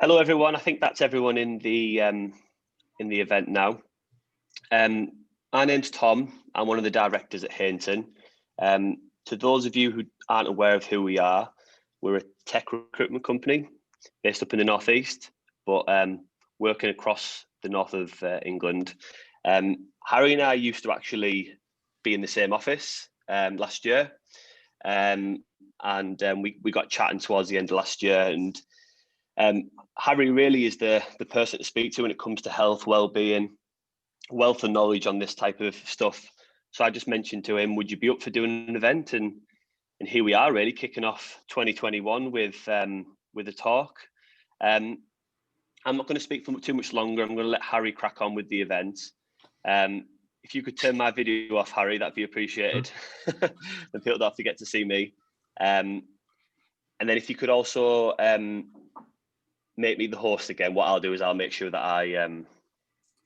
Hello, everyone. I think that's everyone in the event now. My name's Tom. I'm one of the directors at Hainton. To those of you who aren't aware of who we are, we're a tech recruitment company based up in the northeast, but working across the north of England. Harry and I used to actually be in the same office last year, and we got chatting towards the end of last year. And Harry really is the person to speak to when it comes to health, well-being, wealth of knowledge on this type of stuff. So I just mentioned to him, would you be up for doing an event? And here we are, really kicking off 2021 with a talk. I'm not going to speak for too much longer. I'm going to let Harry crack on with the event. If you could turn my video off, Harry, that'd be appreciated. Then people don't have to get to see me. And then if you could also make me the host again, what I'll do is I'll make sure that I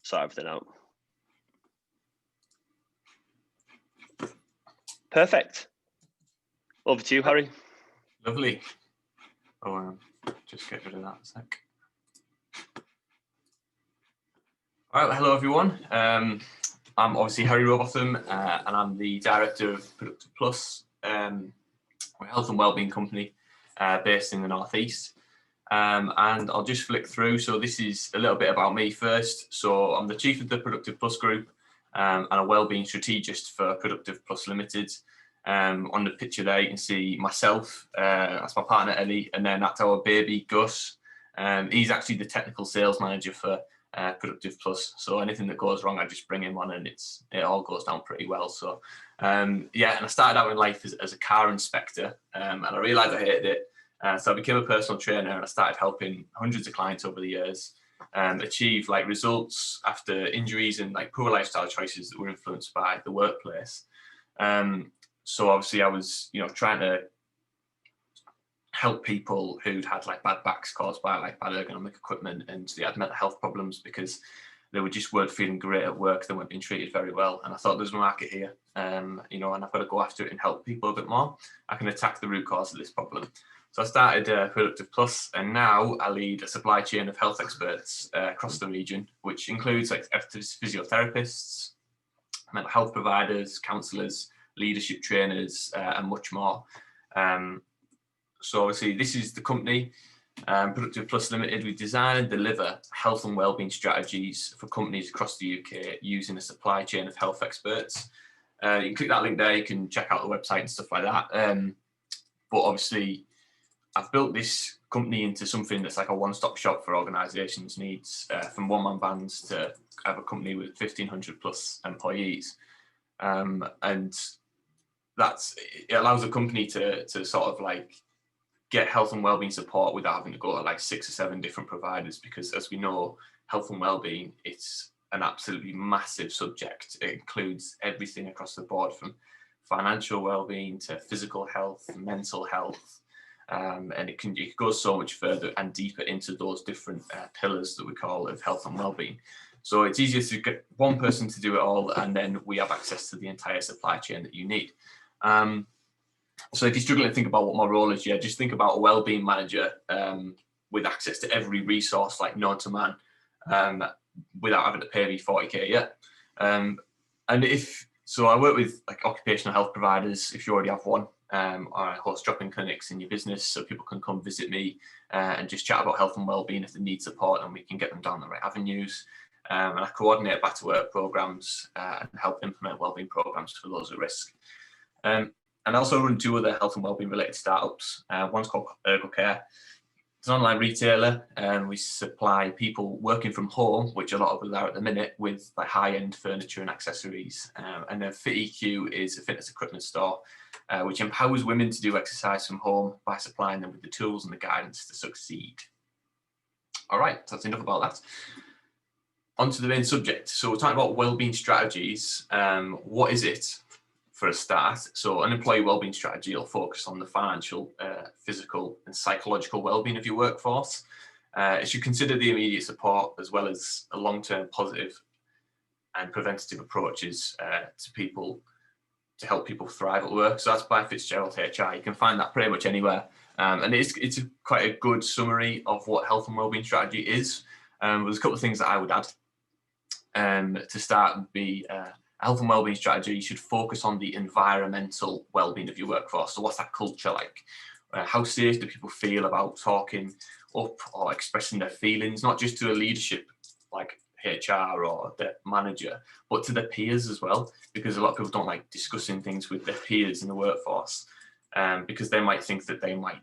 sort everything out. Perfect. Over to you, Harry. Lovely. Oh, just get rid of that a sec. All right, hello everyone. I'm obviously Harry Rowbotham, and I'm the director of Productive Plus, a health and wellbeing company based in the northeast. And I'll just flick through. So this is a little bit about me first. So I'm the chief of the Productive Plus group and a wellbeing strategist for Productive Plus Limited. On the picture there, you can see myself, that's my partner Ellie, and then that's our baby Gus. He's actually the technical sales manager for Productive Plus. So anything that goes wrong, I just bring him on, and it all goes down pretty well. So yeah, and I started out in life as a car inspector, and I realised I hated it. So I became a personal trainer, and I started helping hundreds of clients over the years achieve like results after injuries and like poor lifestyle choices that were influenced by the workplace. So obviously I was, trying to help people who'd had like bad backs caused by like bad ergonomic equipment, and they had mental health problems because they weren't feeling great at work. They weren't being treated very well. And I thought there's a market here, and I've got to go after it and help people a bit more. I can attack the root cause of this problem. So I started Productive Plus, and now I lead a supply chain of health experts across the region, which includes like physiotherapists, mental health providers, counsellors, leadership trainers, and much more. So obviously this is the company, Productive Plus Limited. We design and deliver health and wellbeing strategies for companies across the UK using a supply chain of health experts. You can click that link there, you can check out the website and stuff like that. But obviously I've built this company into something that's like a one-stop shop for organisations' needs, from one-man bands to have a company with 1,500 plus employees. And it allows a company to sort of like get health and wellbeing support without having to go to like 6 or 7 different providers, because as we know, health and wellbeing, it's an absolutely massive subject. It includes everything across the board, from financial wellbeing to physical health, mental health, and it goes so much further and deeper into those different pillars that we call of health and wellbeing. So it's easier to get one person to do it all, and then we have access to the entire supply chain that you need. So if you're struggling to think about what my role is, just think about a wellbeing manager with access to every resource like known to man, without having to pay me 40k. And so I work with like occupational health providers, if you already have one, or I host drop-in clinics in your business so people can come visit me and just chat about health and wellbeing if they need support, and we can get them down the right avenues. And I coordinate back to work programs and help implement wellbeing programs for those at risk. And I also run 2 other health and wellbeing related startups. One's called ErgoCare. It's an online retailer, and we supply people working from home, which a lot of us are at the minute, with like high-end furniture and accessories. And then FitEQ is a fitness equipment store, which empowers women to do exercise from home by supplying them with the tools and the guidance to succeed. All right, so that's enough about that. On to the main subject. So we're talking about wellbeing strategies. What is it? For a start, so an employee wellbeing strategy will focus on the financial, physical and psychological wellbeing of your workforce. It should consider the immediate support as well as a long-term positive and preventative approaches to help people thrive at work. So that's by Fitzgerald HR. You can find that pretty much anywhere. And it's quite a good summary of what health and wellbeing strategy is. There's a couple of things that I would add. To start would be a health and wellbeing strategy should focus on the environmental wellbeing of your workforce. So what's that culture like? How safe do people feel about talking up or expressing their feelings, not just to a leadership like HR or the manager, but to their peers as well, because a lot of people don't like discussing things with their peers in the workforce, because they might think that they might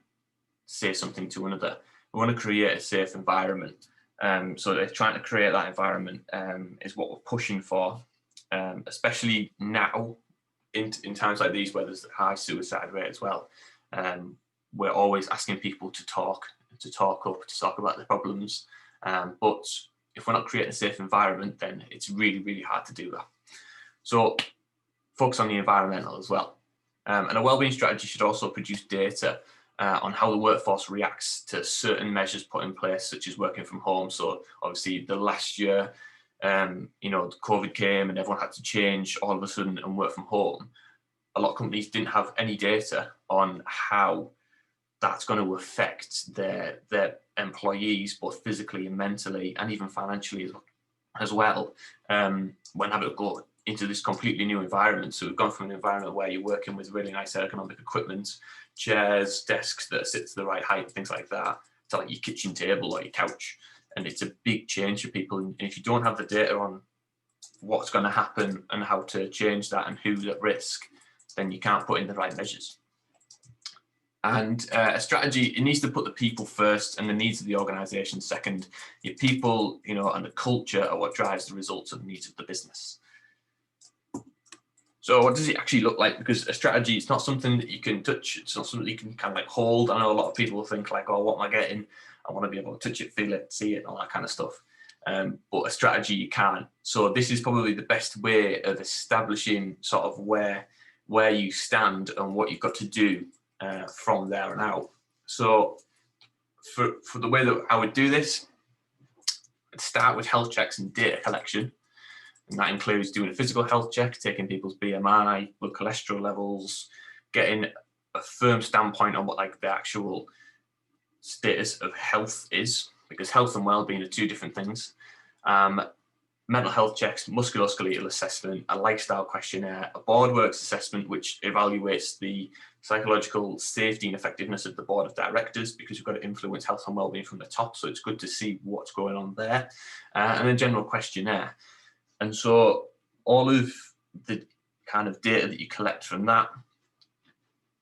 say something to another. We want to create a safe environment. So they're trying to create that environment is what we're pushing for, especially now in times like these where there's a high suicide rate as well. We're always asking people to talk up, to talk about their problems. But if we're not creating a safe environment, then it's really, really hard to do that. So focus on the environmental as well. And a wellbeing strategy should also produce data on how the workforce reacts to certain measures put in place, such as working from home. So obviously the last year, COVID came and everyone had to change all of a sudden and work from home. A lot of companies didn't have any data on how that's going to affect their employees, both physically and mentally, and even financially as well, when having to go into this completely new environment. So we've gone from an environment where you're working with really nice ergonomic equipment, chairs, desks that sit to the right height, things like that, to like your kitchen table or your couch. And it's a big change for people. And if you don't have the data on what's going to happen and how to change that and who's at risk, then you can't put in the right measures. And a strategy, it needs to put the people first and the needs of the organization second. Your people, and the culture are what drives the results and the needs of the business. So what does it actually look like? Because a strategy, it's not something that you can touch. It's not something you can kind of like hold. I know a lot of people think like, oh, what am I getting? I want to be able to touch it, feel it, see it, all that kind of stuff. But a strategy, you can't. So this is probably the best way of establishing sort of where you stand and what you've got to do from there on out. So for the way that I would do this, I'd start with health checks and data collection. And that includes doing a physical health check, taking people's BMI, blood cholesterol levels, getting a firm standpoint on what like the actual status of health is, because health and well-being are two different things. Mental health checks, musculoskeletal assessment, a lifestyle questionnaire, a board works assessment, which evaluates the psychological safety and effectiveness of the board of directors, because you've got to influence health and well-being from the top. So it's good to see what's going on there. And a general questionnaire. And so all of the kind of data that you collect from that,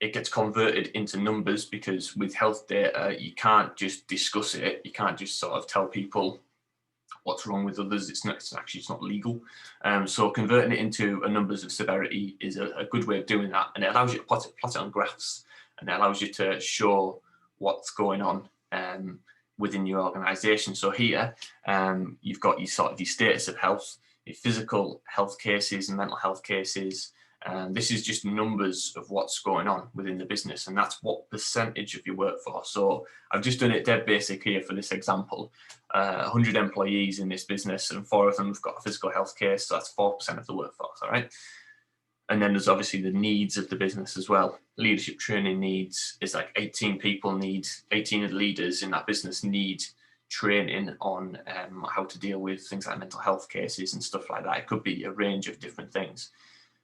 it gets converted into numbers, because with health data, you can't just discuss it. You can't just sort of tell people what's wrong with others. It's not legal. So converting it into a numbers of severity is a good way of doing that. And it allows you to plot it on graphs, and it allows you to show what's going on within your organization. So here you've got your sort of your status of health, your physical health cases and mental health cases. This is just numbers of what's going on within the business, and that's what percentage of your workforce. So I've just done it dead basic here for this example. 100 employees in this business, and 4 of them have got a physical health case, so that's 4% of the workforce, all right? And then there's obviously the needs of the business as well. Leadership training needs is like 18 of the leaders in that business need training on how to deal with things like mental health cases and stuff like that. It could be a range of different things.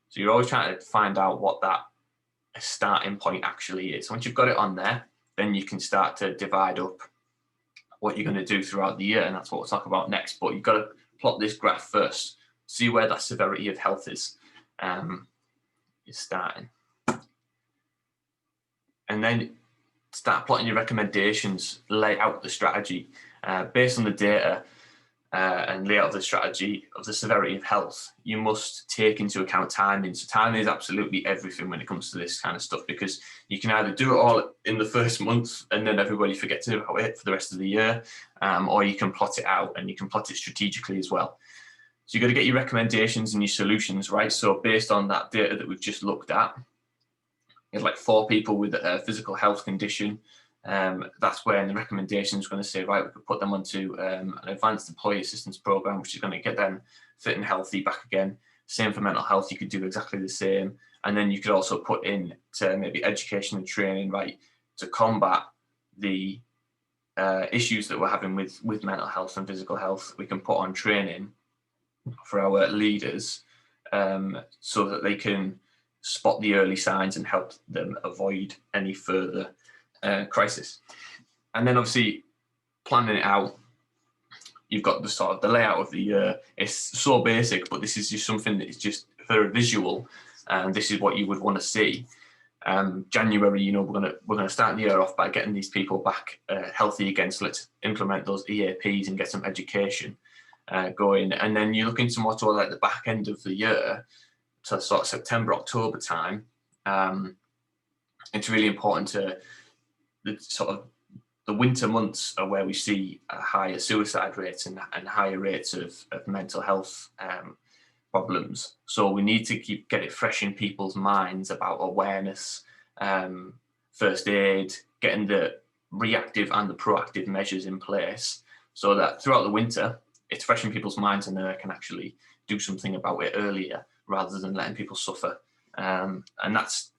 So you're always trying to find out what that starting point actually is. Once you've got it on there, then you can start to divide up what you're going to do throughout the year, and that's what we'll talk about next. But you've got to plot this graph first, see where that severity of health is starting. And then start plotting your recommendations, lay out the strategy based on the data and lay out the strategy of the severity of health. You must take into account timing. So timing is absolutely everything when it comes to this kind of stuff, because you can either do it all in the first month and then everybody forgets about it for the rest of the year, or you can plot it out, and you can plot it strategically as well. So you've got to get your recommendations and your solutions right. So based on that data that we've just looked at, it's like 4 people with a physical health condition. That's where the recommendation is going to say, right, we could put them onto an advanced employee assistance program, which is going to get them fit and healthy back again. Same for mental health, you could do exactly the same. And then you could also put in to maybe education and training, right, to combat the issues that we're having with mental health and physical health, we can put on training for our leaders so that they can spot the early signs and help them avoid any further crisis. And then obviously planning it out, you've got the sort of the layout of the year. It's so basic, but this is just something that is just for a visual, and this is what you would want to see. January, you know, we're gonna start the year off by getting these people back healthy again. So let's implement those EAPs and get some education going. And then you're looking more toward like the back end of the year, to sort of September, October time. It's really important to the winter months are where we see higher suicide rates and higher rates of mental health problems. So we need to get it fresh in people's minds about awareness, first aid, getting the reactive and the proactive measures in place so that throughout the winter, it's fresh in people's minds and then they can actually do something about it earlier rather than letting people suffer. And that's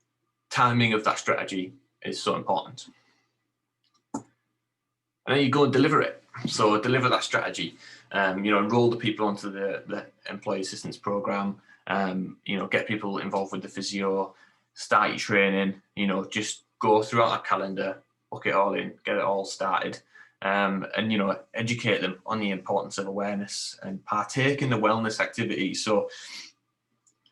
timing of that strategy is so important. And then you go and deliver it. So deliver that strategy, enroll the people onto the employee assistance program, get people involved with the physio, start your training, just go throughout that calendar, book it all in, get it all started, and educate them on the importance of awareness and partake in the wellness activities. So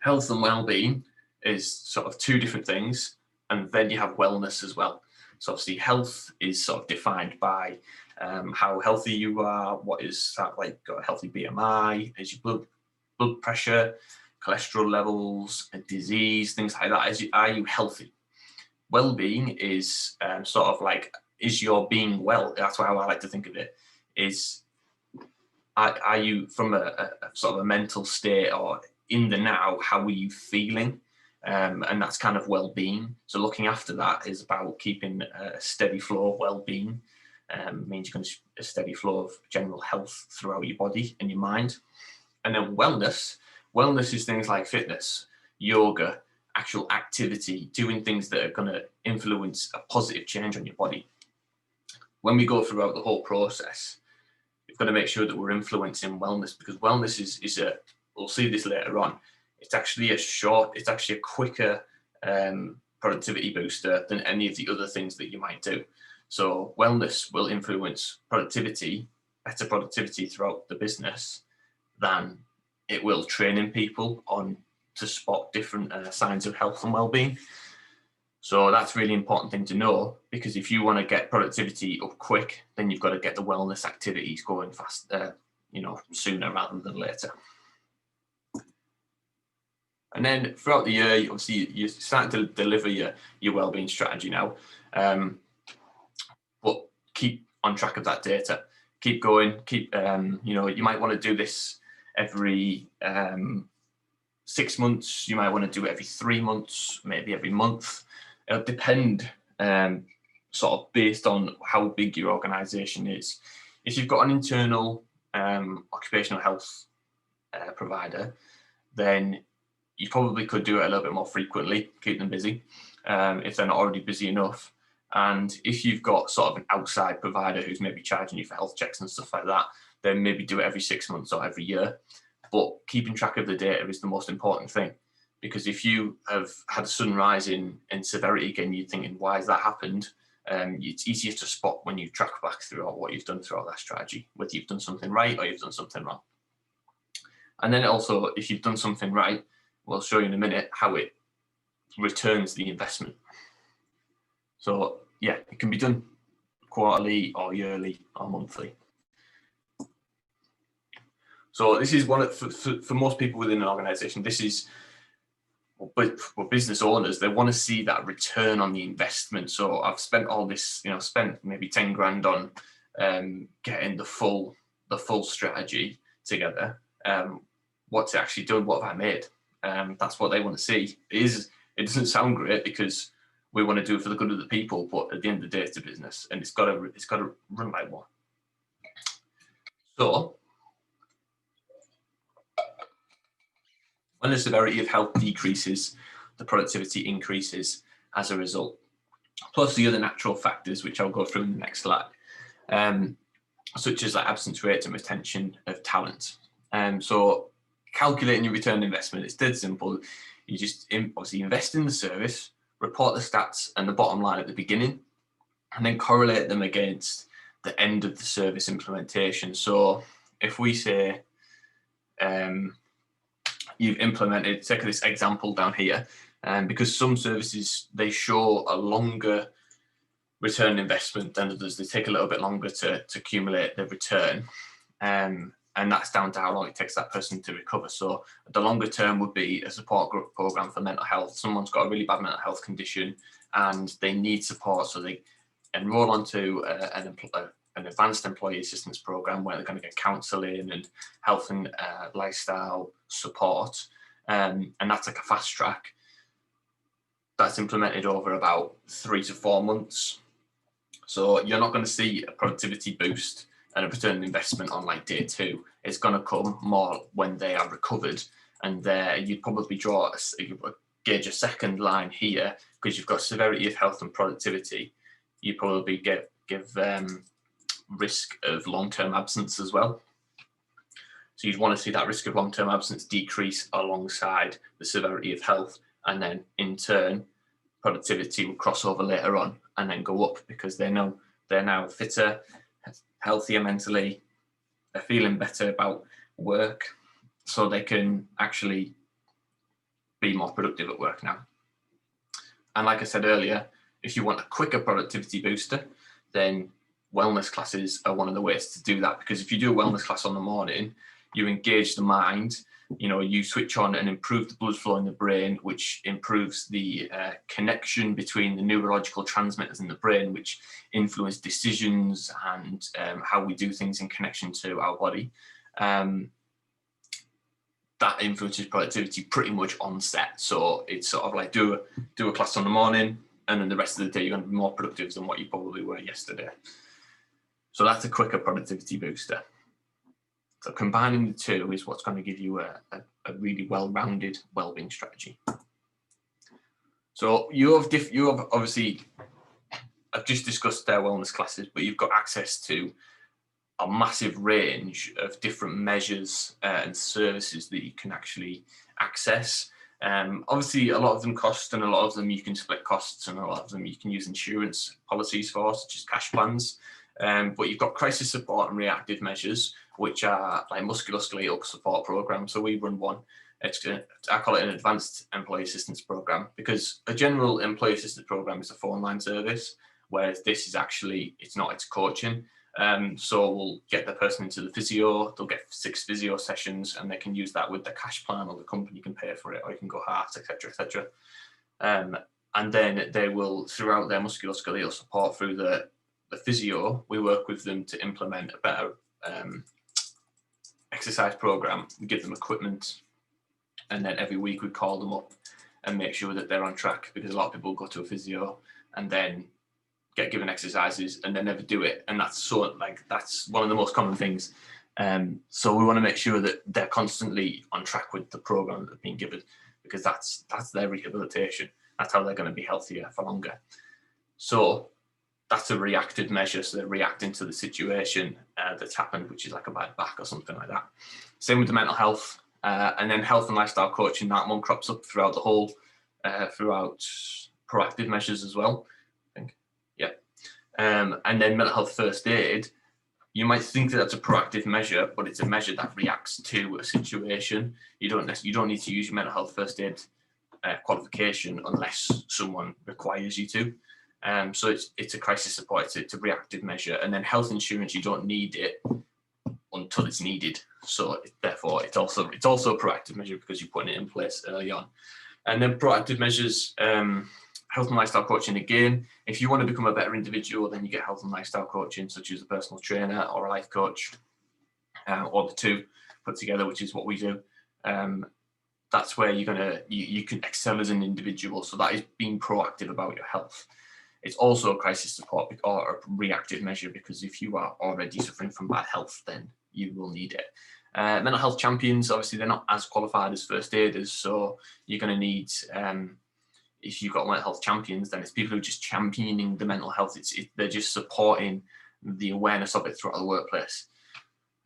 health and well-being is sort of two different things, and then you have wellness as well. So obviously health is sort of defined by how healthy you are, what is that, like got a healthy BMI, is your blood pressure, cholesterol levels, disease, things like that. Are you healthy? Well-being is sort of like, is your being well? That's how I like to think of it. Are you from a sort of a mental state or in the now, how are you feeling? And that's kind of well-being. So looking after that is about keeping a steady flow of well-being. Means you're going to a steady flow of general health throughout your body and your mind. And then wellness is things like fitness, yoga, actual activity, doing things that are going to influence a positive change on your body. When we go throughout the whole process, we've got to make sure that we're influencing wellness, because wellness is we'll see this later on, it's actually a quicker productivity booster than any of the other things that you might do. So wellness will influence better productivity throughout the business than it will training people on to spot different signs of health and well-being. So that's a really important thing to know, because if you want to get productivity up quick, then you've got to get the wellness activities going fast, sooner rather than later. And then throughout the year, obviously you're starting to deliver your wellbeing strategy now. But keep on track of that data. Keep going. You might want to do this every 6 months. You might want to do it every 3 months, maybe every month. It'll depend sort of based on how big your organization is. If you've got an internal occupational health provider, then you probably could do it a little bit more frequently, keep them busy, if they're not already busy enough. And if you've got sort of an outside provider who's maybe charging you for health checks and stuff like that, then maybe do it every 6 months or every year. But keeping track of the data is the most important thing, because if you have had a sudden rise in severity again, you're thinking, why has that happened? It's easier to spot when you track back throughout what you've done throughout that strategy, whether you've done something right or you've done something wrong. And then also, if you've done something right, we'll show you in a minute how it returns the investment. So yeah, it can be done quarterly or yearly or monthly. So this is for most people within an organization, this is, but for business owners, they want to see that return on the investment. So I've spent all this, spent maybe 10 grand on getting the full strategy together. What's it actually done? What have I made? That's what they want to see. It doesn't sound great because we want to do it for the good of the people, but at the end of the day, it's a business and it's got to run like one. So when the severity of health decreases, the productivity increases as a result. plus the other natural factors, which I'll go through in the next slide, such as like absence rates and retention of talent. So calculating your return on investment, it's dead simple. You just obviously invest in the service, report the stats and the bottom line at the beginning, and then correlate them against the end of the service implementation. So if we say you've implemented, take this example down here, because some services, they show a longer return on investment than others. They take a little bit longer to accumulate the return. And that's down to how long it takes that person to recover. So the longer term would be a support group program for mental health. Someone's got a really bad mental health condition and they need support, so they enroll onto an advanced employee assistance program where they're going to get counselling and health and lifestyle support. And that's like a fast track. That's implemented over about 3 to 4 months. So you're not going to see a productivity boost and a return on investment on like day 2. It's going to come more when they are recovered, and there you'd probably gauge a second line here, because you've got severity of health and productivity. You probably give risk of long-term absence as well. So you'd want to see that risk of long-term absence decrease alongside the severity of health, and then in turn productivity will cross over later on and then go up, because they're now fitter, healthier mentally, they're feeling better about work, so they can actually be more productive at work now. And like I said earlier, if you want a quicker productivity booster, then wellness classes are one of the ways to do that, because if you do a wellness class on the morning, you engage the mind, you switch on and improve the blood flow in the brain, which improves the connection between the neurological transmitters in the brain, which influence decisions and how we do things in connection to our body. That influences productivity pretty much on set. So it's sort of like do a class on the morning, and then the rest of the day you're going to be more productive than what you probably were yesterday. So that's a quicker productivity booster. So combining the two is what's going to give you a really well-rounded wellbeing strategy. So you have obviously, I've just discussed their wellness classes, but you've got access to a massive range of different measures and services that you can actually access. Obviously, a lot of them cost, and a lot of them you can split costs, and a lot of them you can use insurance policies for, such as cash plans. But you've got crisis support and reactive measures, which are like musculoskeletal support programs. So we run one. I call it an advanced employee assistance program, because a general employee assistance program is a phone line service, whereas this is actually, it's coaching. So we'll get the person into the physio, they'll get 6 physio sessions, and they can use that with the cash plan, or the company can pay for it, or you can go halves, etc., etc. And then they will, throughout their musculoskeletal support through the physio, we work with them to implement a better exercise program. We give them equipment, and then every week we call them up and make sure that they're on track, because a lot of people go to a physio and then get given exercises and they never do it, and that's one of the most common things. So we want to make sure that they're constantly on track with the program that they've been given, because that's their rehabilitation. That's how they're going to be healthier for longer. So that's a reactive measure, so they're reacting to the situation that's happened, which is like a bad back or something like that. Same with the mental health, and then health and lifestyle coaching. That one crops up throughout the whole, throughout proactive measures as well, I think. Yeah, and then mental health first aid. You might think that that's a proactive measure, but it's a measure that reacts to a situation. You don't need to use your mental health first aid qualification unless someone requires you to. So it's a crisis support, it's a reactive measure. And then health insurance, you don't need it until it's needed. So therefore it's also a proactive measure, because you're putting it in place early on. And then proactive measures, health and lifestyle coaching. Again, if you want to become a better individual, then you get health and lifestyle coaching, such as a personal trainer or a life coach, or the two put together, which is what we do. That's where you can excel as an individual. So that is being proactive about your health. It's also a crisis support or a reactive measure, because if you are already suffering from bad health, then you will need it. Mental health champions, obviously they're not as qualified as first aiders, so you're going to need if you've got mental health champions, then it's people who are just championing the mental health. They're just supporting the awareness of it throughout the workplace.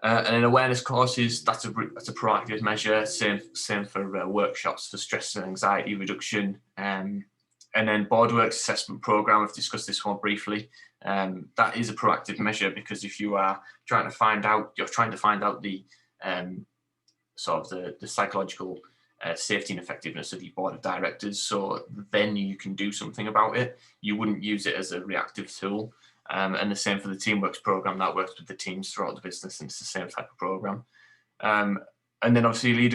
And in awareness courses, that's a proactive measure. Same for workshops for stress and anxiety reduction. And then BoardWorks assessment program, I've discussed this one briefly. That is a proactive measure, because if you are trying to find out the sort of the psychological safety and effectiveness of your board of directors, so then you can do something about it. You wouldn't use it as a reactive tool. And the same for the Teamworks program, that works with the teams throughout the business, and it's the same type of program. And then obviously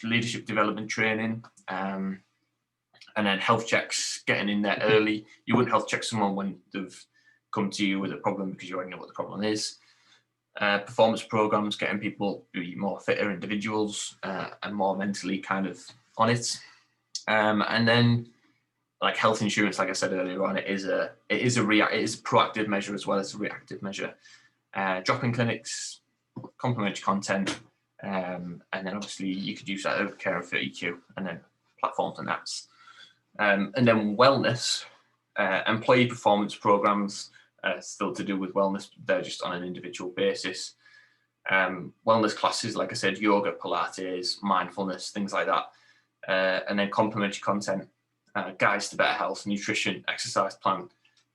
leadership development training, and then health checks, getting in there early. You wouldn't health check someone when they've come to you with a problem, because you already know what the problem is. Performance programs, getting people to be more fitter individuals and more mentally kind of on it. And then like health insurance, like I said earlier on, it is a proactive measure as well as a reactive measure. Drop-in clinics, complementary content, and then obviously you could use that over care and 30Q, and then platforms and apps. And then wellness, employee performance programs, still to do with wellness, they're just on an individual basis. Wellness classes, like I said, yoga, Pilates, mindfulness, things like that. And then complementary content, guides to better health, nutrition, exercise plan,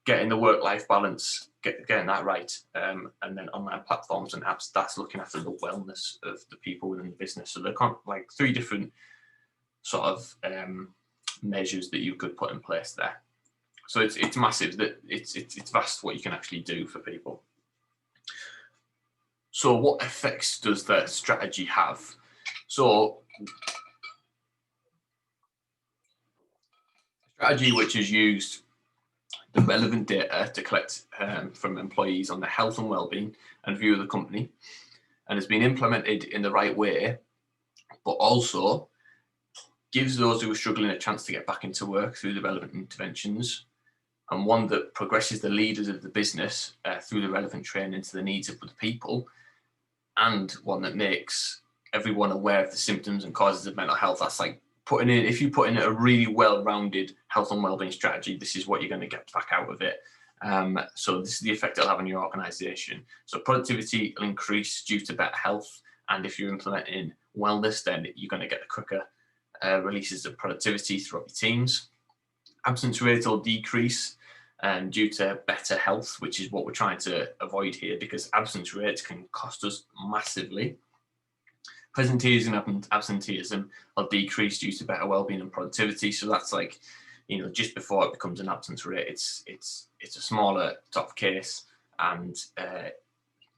getting the work-life balance, getting that right. And then online platforms and apps, that's looking after the wellness of the people within the business. So they're like 3 different sort of measures that you could put in place there. So it's massive, that it's vast what you can actually do for people. So what effects does the strategy have? So strategy which has used the relevant data to collect from employees on their health and well-being and view of the company, and has been implemented in the right way, but also gives those who are struggling a chance to get back into work through the relevant interventions, and one that progresses the leaders of the business through the relevant training to the needs of the people, and one that makes everyone aware of the symptoms and causes of mental health. That's like if you put in a really well-rounded health and wellbeing strategy, this is what you're going to get back out of it. So this is the effect it'll have on your organisation. So productivity will increase due to better health, and if you're implementing wellness, then you're going to get the quicker releases of productivity throughout your teams. Absence rate will decrease due to better health, which is what we're trying to avoid here, because absence rates can cost us massively. Presenteeism and absenteeism will decrease due to better wellbeing and productivity. So that's like, just before it becomes an absence rate, it's a smaller top case, and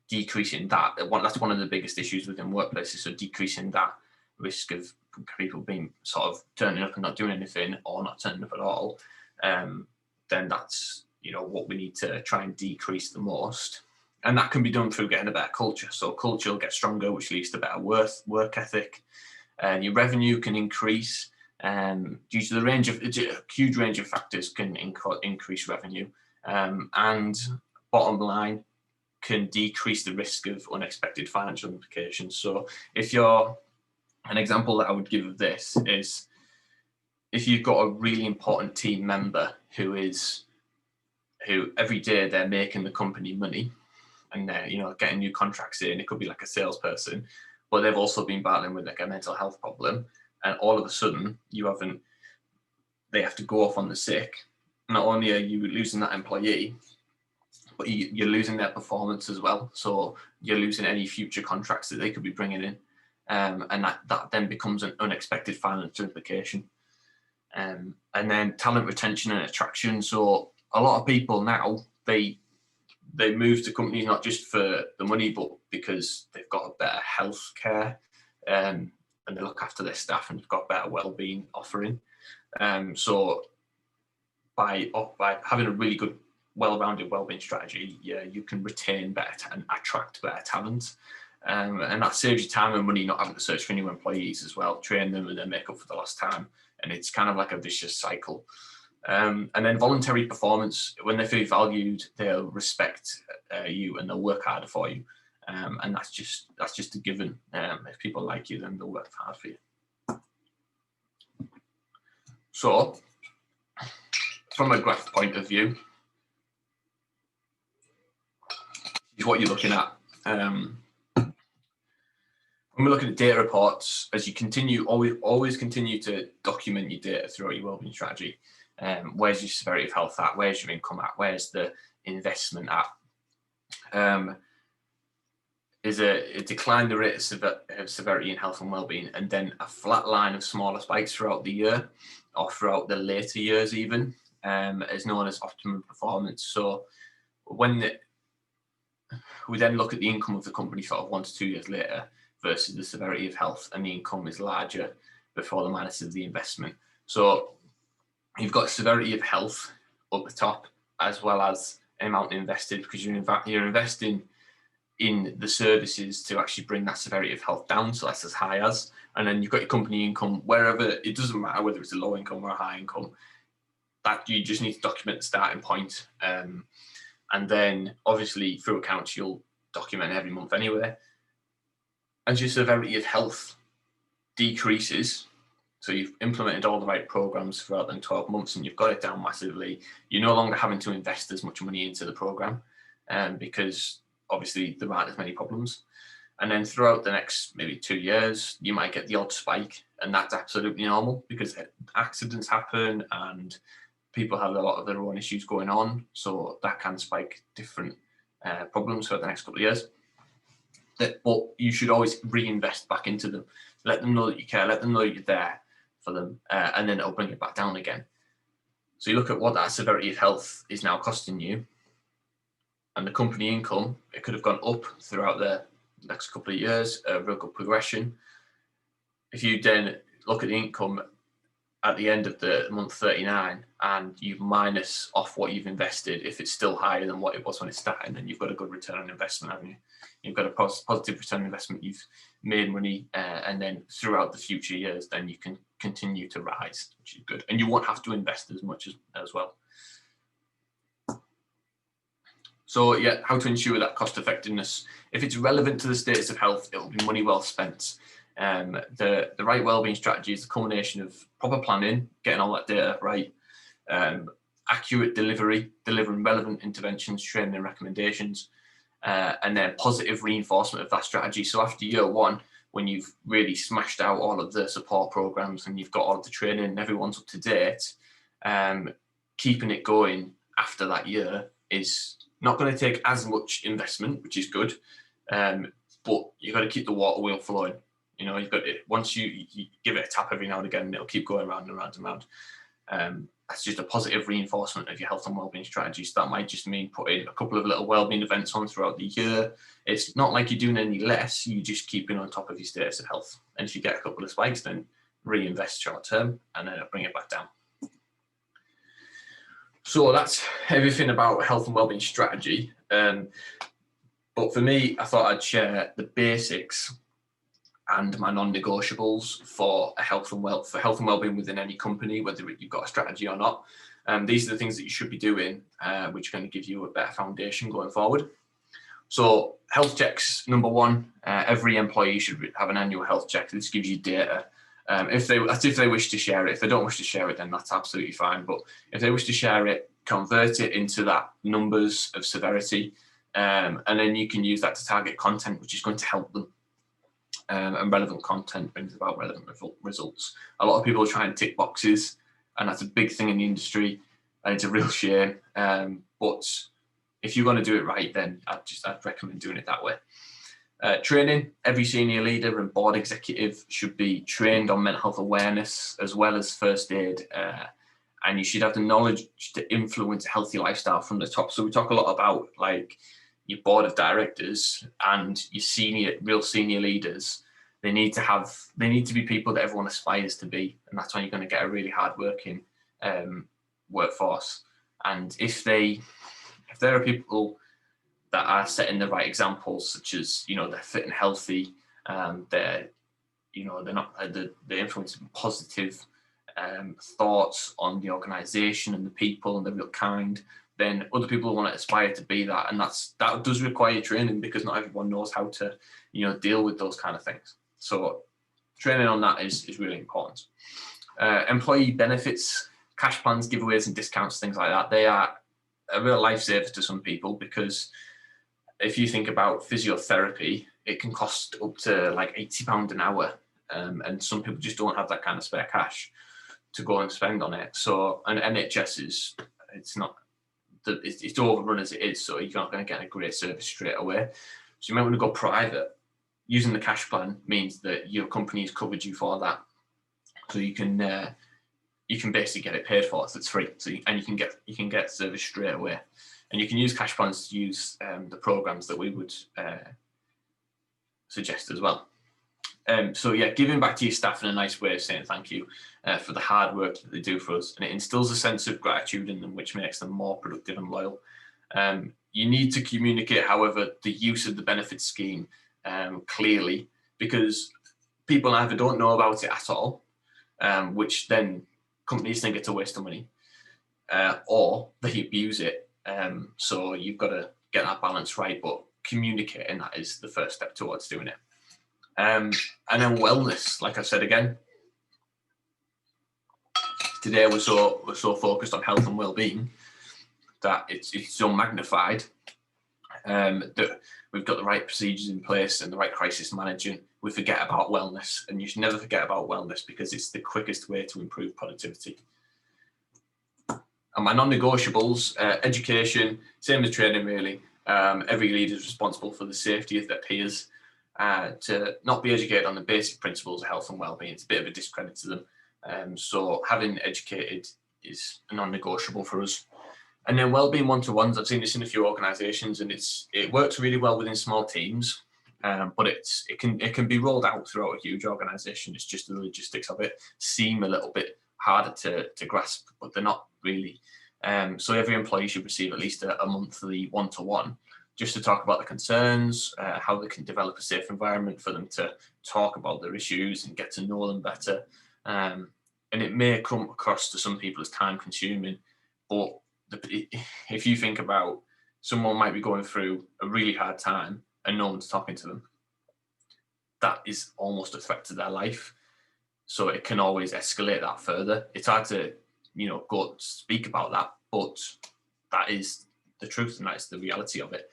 decreasing that. That's one of the biggest issues within workplaces. So decreasing that risk of people being sort of turning up and not doing anything, or not turning up at all, then that's what we need to try and decrease the most. And that can be done through getting a better culture. So culture will get stronger, which leads to better work ethic, and your revenue can increase due to a huge range of factors can increase revenue, and bottom line, can decrease the risk of unexpected financial implications. So an example that I would give of this is, if you've got a really important team member who every day they're making the company money, and they're getting new contracts in, it could be like a salesperson, but they've also been battling with like a mental health problem, and all of a sudden they have to go off on the sick. Not only are you losing that employee, but you're losing their performance as well. So you're losing any future contracts that they could be bringing in, and that then becomes an unexpected financial implication. And then talent retention and attraction. So a lot of people now, they move to companies not just for the money, but because they've got a better health care, and they look after their staff, and they've got better well-being offering. So by having a really good, well-rounded well-being strategy, you can retain better and attract better talent. And that saves you time and money, not having to search for new employees as well, train them and then make up for the lost time. And it's kind of like a vicious cycle. And then voluntary performance, when they feel valued, they'll respect you and they'll work harder for you. And that's just a given. If people like you, then they'll work hard for you. So from a graph point of view, is what you're looking at. When we're looking at data reports, as you continue, always continue to document your data throughout your wellbeing strategy. Where's your severity of health at? Where's your income at? Where's the investment at? Is a decline in the rate of severity in health and wellbeing, and then a flat line of smaller spikes throughout the year or throughout the later years even, is known as optimum performance. So when we then look at the income of the company sort of 1 to 2 years later versus the severity of health, and the income is larger before the minus of the investment. So you've got severity of health up the top, as well as amount invested, because you're investing in the services to actually bring that severity of health down, so that's as high as, and then you've got your company income wherever, it doesn't matter whether it's a low income or a high income, that you just need to document the starting point. And then obviously through accounts, you'll document every month anyway. As your severity of health decreases, so you've implemented all the right programs throughout them 12 months and you've got it down massively, you're no longer having to invest as much money into the program, because obviously there aren't as many problems. And then throughout the next maybe 2 years, you might get the odd spike, and that's absolutely normal because accidents happen and people have a lot of their own issues going on. So that can spike different problems for the next couple of years. But you should always reinvest back into them. Let them know that you care, let them know you're there for them, and then it'll bring it back down again. So you look at what that severity of health is now costing you, and the company income, it could have gone up throughout the next couple of years, a real good progression. If you then look at the income at the end of the month 39 and you minus off what you've invested, if it's still higher than what it was when it started, then you've got a good return on investment, haven't you? You've got a positive return on investment, you've made money, and then throughout the future years, then you can continue to rise, which is good. And you won't have to invest as much as well. So yeah, how to ensure that cost effectiveness. If it's relevant to the status of health, it will be money well spent. The right wellbeing strategy is a combination of proper planning, getting all that data right, accurate delivery, delivering relevant interventions, training and recommendations, and then positive reinforcement of that strategy. So after year one, when you've really smashed out all of the support programs and you've got all of the training and everyone's up to date, keeping it going after that year is not going to take as much investment, which is good, but you've got to keep the water wheel flowing. You know, you've got it, once you give it a tap every now and again, it'll keep going round and round and round. That's just a positive reinforcement of your health and wellbeing strategy. So that might just mean putting a couple of little wellbeing events on throughout the year. It's not like you're doing any less, you're just keeping on top of your status of health. And if you get a couple of spikes, then reinvest short term and then bring it back down. So that's everything about health and wellbeing strategy. But for me, I thought I'd share the basics and my non-negotiables for health and wellbeing within any company, whether you've got a strategy or not. These are the things that you should be doing, which are going to give you a better foundation going forward. So health checks, number one, every employee should have an annual health check. This gives you data. If they wish to share it. If they don't wish to share it, then that's absolutely fine. But if they wish to share it, convert it into that numbers of severity, and then you can use that to target content, which is going to help them. And relevant content brings about relevant results. A lot of people try and tick boxes, and that's a big thing in the industry, and it's a real shame. But if you're going to do it right, then I'd recommend doing it that way. Training, every senior leader and board executive should be trained on mental health awareness as well as first aid, and you should have the knowledge to influence a healthy lifestyle from the top. So we talk a lot about like your board of directors and your real senior leaders. They need to be people that everyone aspires to be, and that's when you're going to get a really hard-working workforce. And if there are people that are setting the right examples, such as, you know, they're fit and healthy, they're influencing positive thoughts on the organisation and the people, and they're real kind, then other people want to aspire to be that, and that does require training, because not everyone knows how to, you know, deal with those kind of things. So training on that is really important. Employee benefits cash plans, giveaways and discounts, things like that, they are a real lifesaver to some people, because if you think about physiotherapy, it can cost up to like £80 an hour. And some people just don't have that kind of spare cash to go and spend on it. So, and NHS it's overrun as it is, so you're not going to get a great service straight away. So you might want to go private. Using the cash plan means that your company has covered you for that, so you can basically get it paid for, so it's free. So you can get service straight away, and you can use cash plans to use the programs that we would suggest as well. So yeah, giving back to your staff in a nice way of saying thank you for the hard work that they do for us, and it instills a sense of gratitude in them, which makes them more productive and loyal. You need to communicate, however, the use of the benefits scheme clearly, because people either don't know about it at all, which then companies think it's a waste of money, or they abuse it. So you've got to get that balance right, but communicating that is the first step towards doing it. And then wellness, like I said again, today we're so focused on health and well-being that it's so magnified, that we've got the right procedures in place and the right crisis management. We forget about wellness, and you should never forget about wellness, because it's the quickest way to improve productivity. And my non-negotiables, education, same as training really. Every leader is responsible for the safety of their peers. To not be educated on the basic principles of health and well-being, it's a bit of a discredit to them. So having educated is a non-negotiable for us. And then wellbeing one-to-ones, I've seen this in a few organisations, and it works really well within small teams, but it can be rolled out throughout a huge organisation. It's just the logistics of it seem a little bit harder to grasp, but they're not really. So every employee should receive at least a monthly one-to-one, just to talk about the concerns, how they can develop a safe environment for them to talk about their issues and get to know them better. And it may come across to some people as time consuming, but if you think about, someone might be going through a really hard time and no one's talking to them, that is almost a threat to their life. So it can always escalate that further. It's hard to, go speak about that, but that is the truth and that is the reality of it.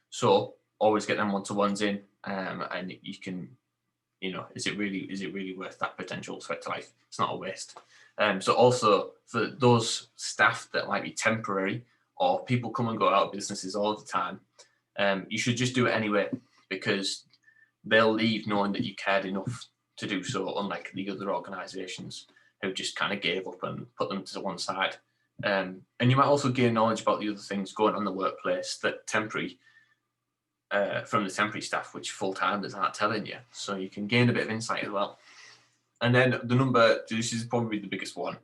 So always get them one-to-ones in, and you can, is it really worth that potential threat to life? It's not a waste. So also for those staff that might be temporary, or people come and go out of businesses all the time, you should just do it anyway, because they'll leave knowing that you cared enough to do so, unlike the other organisations who just kind of gave up and put them to one side. And you might also gain knowledge about the other things going on in the workplace that from the temporary staff, which full-timers aren't telling you. So you can gain a bit of insight as well. And then this is probably the biggest one,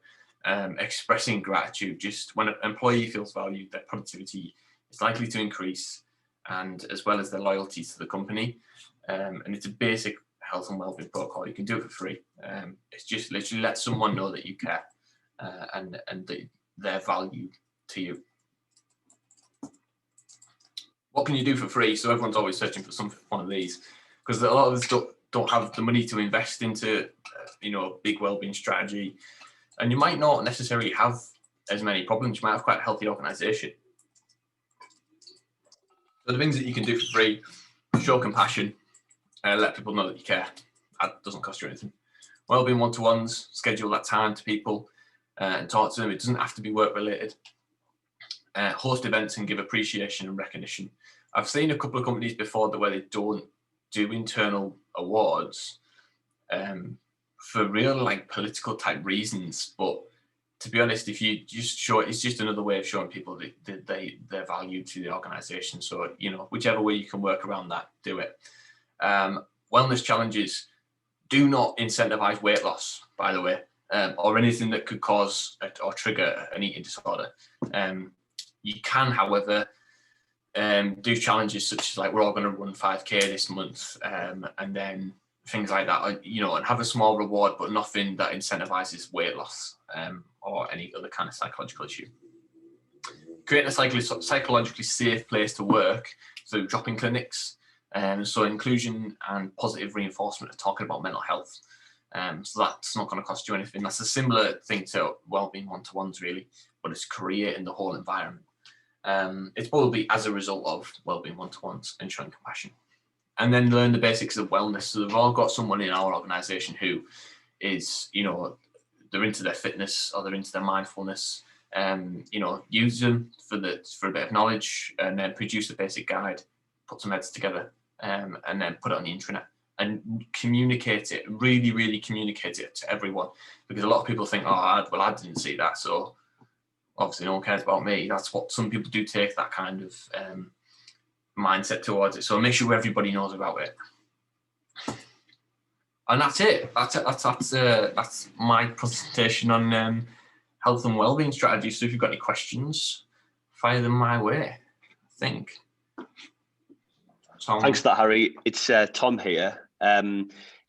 expressing gratitude. Just when an employee feels valued, their productivity is likely to increase, and as well as their loyalty to the company. And it's a basic health and wellbeing protocol. You can do it for free. It's just literally let someone know that you care, and that they're valued to you. What can you do for free? So everyone's always searching for one of these, because a lot of us don't have the money to invest into, a big wellbeing strategy, and you might not necessarily have as many problems. You might have quite a healthy organisation. So the things that you can do for free: show compassion, let people know that you care. That doesn't cost you anything. Wellbeing one-to-ones, schedule that time to people and talk to them. It doesn't have to be work-related. Host events and give appreciation and recognition. I've seen a couple of companies before where they don't do internal awards for real political type reasons, but to be honest, if you just show it, it's just another way of showing people that they're valued to the organisation. So whichever way you can work around that, do it. Wellness challenges: do not incentivize weight loss, by the way, or anything that could cause or trigger an eating disorder. You can, however, do challenges such as we're all going to run 5K this month, and then things like that, and have a small reward, but nothing that incentivizes weight loss or any other kind of psychological issue. Creating a psychologically safe place to work through drop-in clinics. So inclusion and positive reinforcement of talking about mental health. So that's not going to cost you anything. That's a similar thing to wellbeing one-to-ones really, but it's creating the whole environment. It's probably as a result of wellbeing one-to-ones and showing compassion. And then learn the basics of wellness. So we've all got someone in our organisation who is, they're into their fitness or they're into their mindfulness. Use them for a bit of knowledge, and then produce a basic guide, put some heads together, and then put it on the intranet and communicate it, really, really communicate it to everyone. Because a lot of people think, I didn't see that, so obviously no one cares about me. That's what some people do, take that kind of mindset towards it. So make sure everybody knows about it. And that's it. That's my presentation on health and wellbeing strategy. So if you've got any questions, fire them my way, I think. Tom. Thanks for that, Harry. It's Tom here.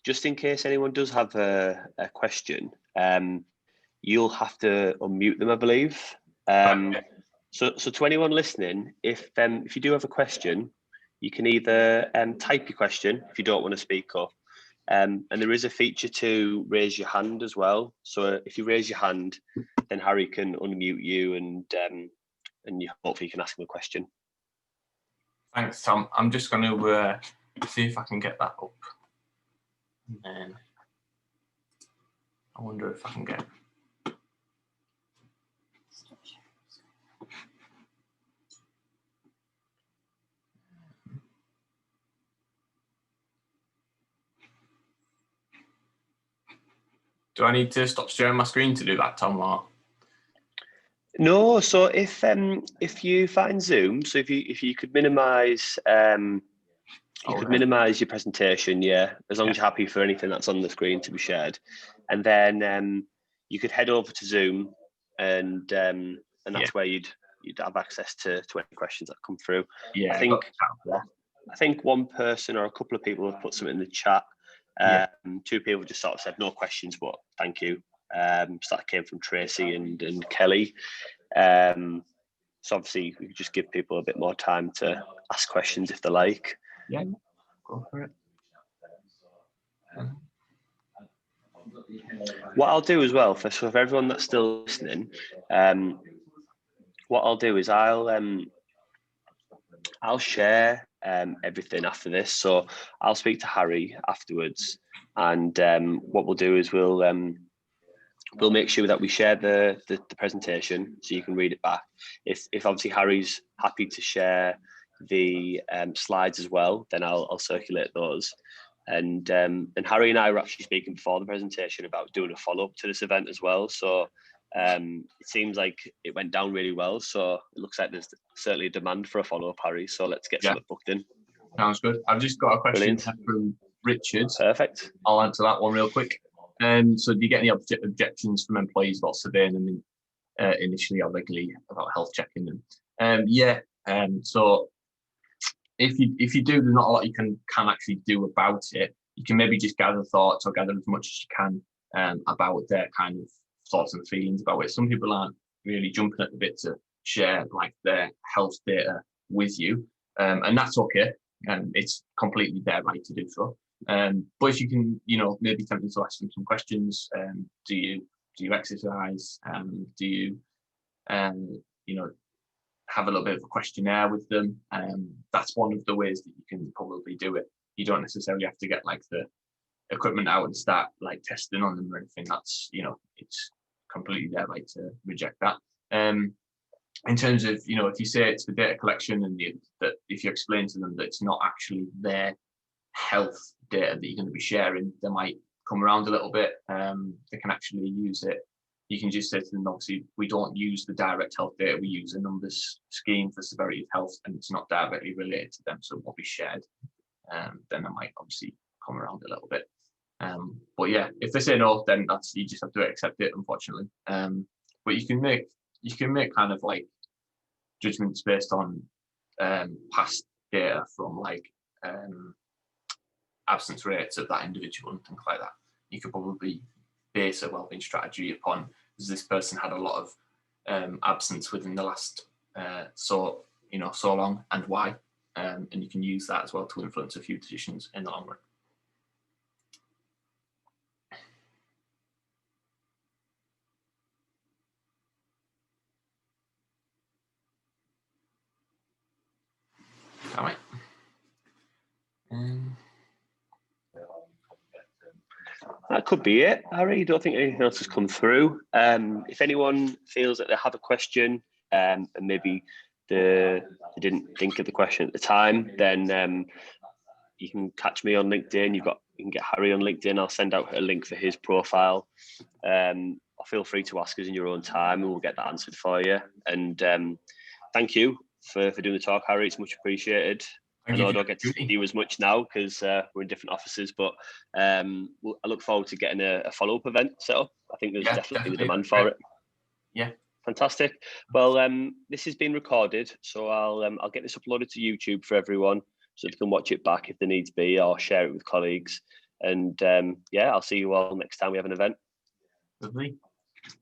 Just in case anyone does have a question, you'll have to unmute them, I believe. So to anyone listening, if you do have a question, you can either type your question if you don't want to speak up, and there is a feature to raise your hand as well. So if you raise your hand, then Harry can unmute you, and you hopefully you can ask him a question. Thanks, Tom. I'm just going to see if I can get that up. And then I wonder if I can get. Do I need to stop sharing my screen to do that, Tom? Or? No. So if you find Zoom, so if you could minimise minimise your presentation, as long as you're happy for anything that's on the screen to be shared, and then you could head over to Zoom, and that's where you'd have access to any questions that come through. Yeah, I think one person or a couple of people have put something in the chat. Two people just sort of said no questions, but thank you. So that came from Tracy and Kelly. So obviously we could just give people a bit more time to ask questions if they like. Yeah, go for it. What I'll do as well, for everyone that's still listening, what I'll do is I'll share everything after this. So I'll speak to Harry afterwards, and what we'll do is we'll make sure that we share the presentation so you can read it back. If obviously Harry's happy to share the slides as well, then I'll circulate those. And Harry and I were actually speaking before the presentation about doing a follow-up to this event as well. So it seems like it went down really well. So it looks like there's certainly a demand for a follow-up, Harry. So let's get something booked in. Sounds good. I've just got a question from Richard. Perfect. I'll answer that one real quick. So do you get any objections from employees about surveying them initially or regularly about health checking them? So if you do, there's not a lot you can actually do about it. You can maybe just gather thoughts or gather as much as you can about their kind of thoughts and feelings about it. Some people aren't really jumping at the bit to share like their health data with you, and that's okay. It's completely their right to do so. But if you can, maybe tempting to ask them some questions. Do you exercise? Do you, have a little bit of a questionnaire with them? That's one of the ways that you can probably do it. You don't necessarily have to get like the equipment out and start like testing on them or anything. That's, it's completely their right to reject that. In terms of, if you say it's for data collection and that if you explain to them that it's not actually their health data that you're going to be sharing, they might come around a little bit. They can actually use it. You can just say to them, obviously, we don't use the direct health data. We use a numbers scheme for severity of health, and it's not directly related to them, so it won't be shared. Then they might obviously come around a little bit. But yeah, if they say no, then you just have to accept it, unfortunately. But you can make kind of like judgments based on past data from like absence rates of that individual and things like that. You could probably base a wellbeing strategy upon, has this person had a lot of absence within the last so long, and why, and you can use that as well to influence a few decisions in the long run. All right. That could be it, Harry. I don't think anything else has come through. If anyone feels that they have a question and maybe they didn't think of the question at the time, then you can catch me on LinkedIn. You can get Harry on LinkedIn. I'll send out a link for his profile. Or feel free to ask us in your own time, and we'll get that answered for you. And thank you for doing the talk, Harry. It's much appreciated. I know I don't get to see you as much now because we're in different offices, but I look forward to getting a follow-up event set up. I think there's definitely the demand for it. Yeah. Fantastic. Well, this has been recorded, so I'll get this uploaded to YouTube for everyone so they can watch it back if there needs be, or share it with colleagues. And yeah, I'll see you all next time we have an event. Lovely. Thanks.